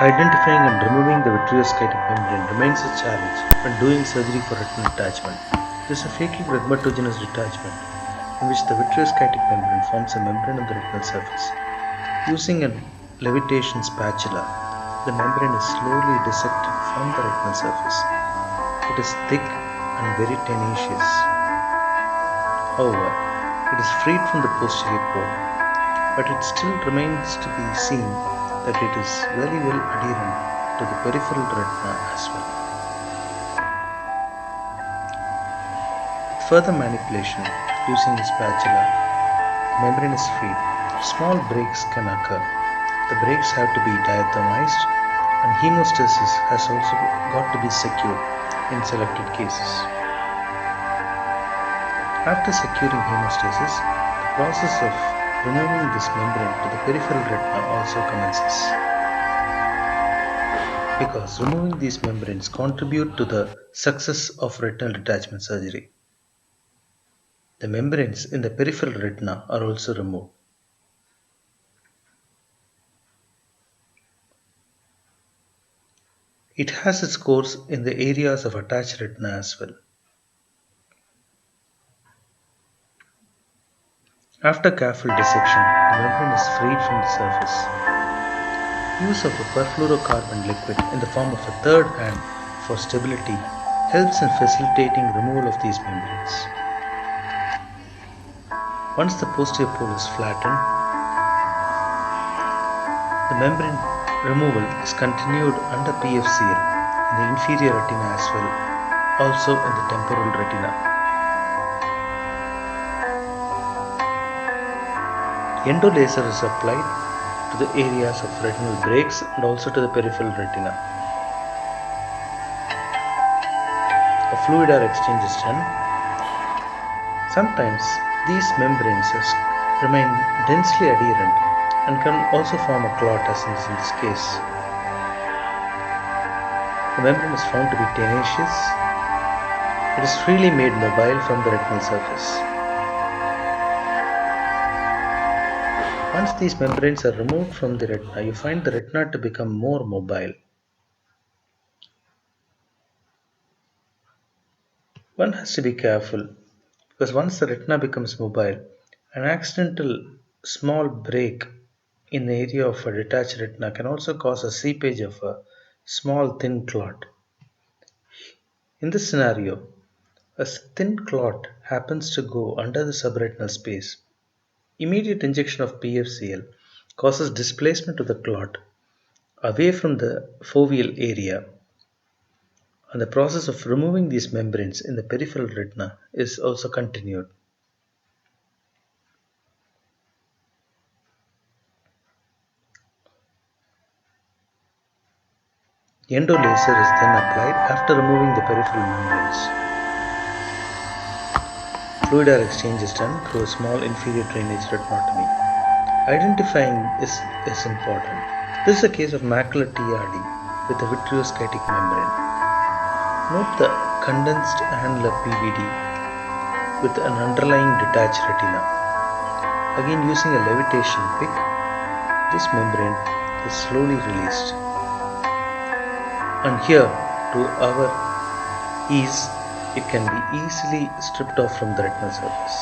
Identifying and removing the vitreoscitic membrane remains a challenge when doing surgery for retinal detachment. It is a phakic rhegmatogenous detachment in which the vitreoscitic membrane forms a membrane on the retinal surface. Using a levitation spatula, the membrane is slowly dissected from the retinal surface. It is thick and very tenacious. However, it is freed from the posterior pole, but it still remains to be seen that it is very well adherent to the peripheral retina as well. With further manipulation using the spatula, the membrane is freed. Small breaks can occur. The breaks have to be diathermized, and hemostasis has also got to be secured in selected cases. After securing hemostasis, the process of removing this membrane to the peripheral retina also commences. Because removing these membranes contribute to the success of retinal detachment surgery. The membranes in the peripheral retina are also removed. It has its course in the areas of attached retina as well. After careful dissection, the membrane is freed from the surface. Use of a perfluorocarbon liquid in the form of a third hand for stability helps in facilitating removal of these membranes. Once the posterior pole is flattened, the membrane removal is continued under PFCL in the inferior retina as well, also in the temporal retina. Endolaser is applied to the areas of retinal breaks and also to the peripheral retina. A fluidar exchange is done. Sometimes these membranes remain densely adherent and can also form a clot as in this case. The membrane is found to be tenacious. It is freely made mobile from the retinal surface. Once these membranes are removed from the retina, you find the retina to become more mobile. One has to be careful because once the retina becomes mobile, an accidental small break in the area of a detached retina can also cause a seepage of a small thin clot. In this scenario, a thin clot happens to go under the subretinal space. Immediate injection of PFCL causes displacement of the clot away from the foveal area, and the process of removing these membranes in the peripheral retina is also continued. Endolaser is then applied after removing the peripheral membranes. Fluidar exchange is done through a small inferior drainage retinotomy. Identifying is important. This is a case of macular TRD with a vitreoscitic membrane. Note the condensed annular PVD with an underlying detached retina. Again, using a levitation pick, this membrane is slowly released. And here, to our ease, it can be easily stripped off from the retinal surface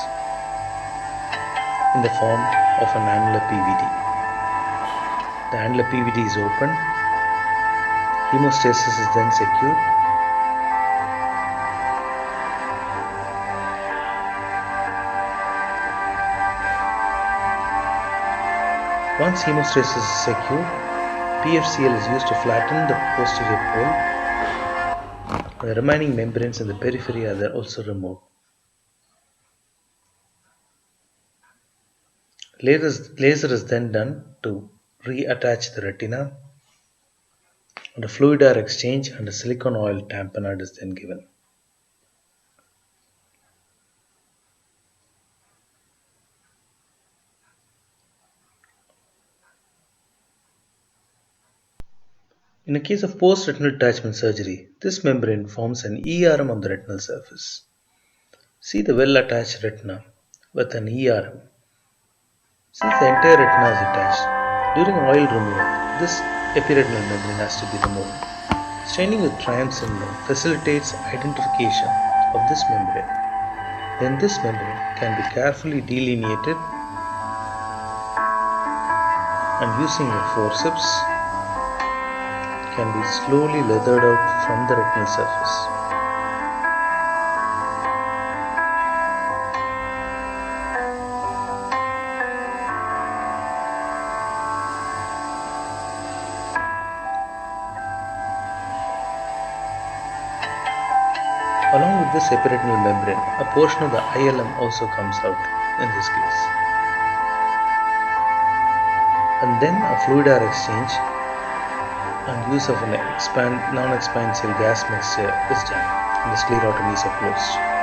in the form of an annular PVD. The annular PVD is open, hemostasis is then secured. Once hemostasis is secured, PFCL is used to flatten the posterior pole. The remaining membranes in the periphery are also removed. Laser is then done to reattach the retina, and a fluidar exchange and a silicone oil tamponade is then given. In a case of post-retinal detachment surgery, this membrane forms an ERM on the retinal surface. See the well-attached retina with an ERM. Since the entire retina is attached, during oil removal, this epiretinal membrane has to be removed. Staining with Triumph syndrome facilitates identification of this membrane. Then this membrane can be carefully delineated and using a forceps can be slowly lathered out from the retinal surface. Along with this epiretinal membrane, a portion of the ILM also comes out in this case. And then a fluid air exchange and use of an non-expansile gas mixture is done and the sclerotomies are closed.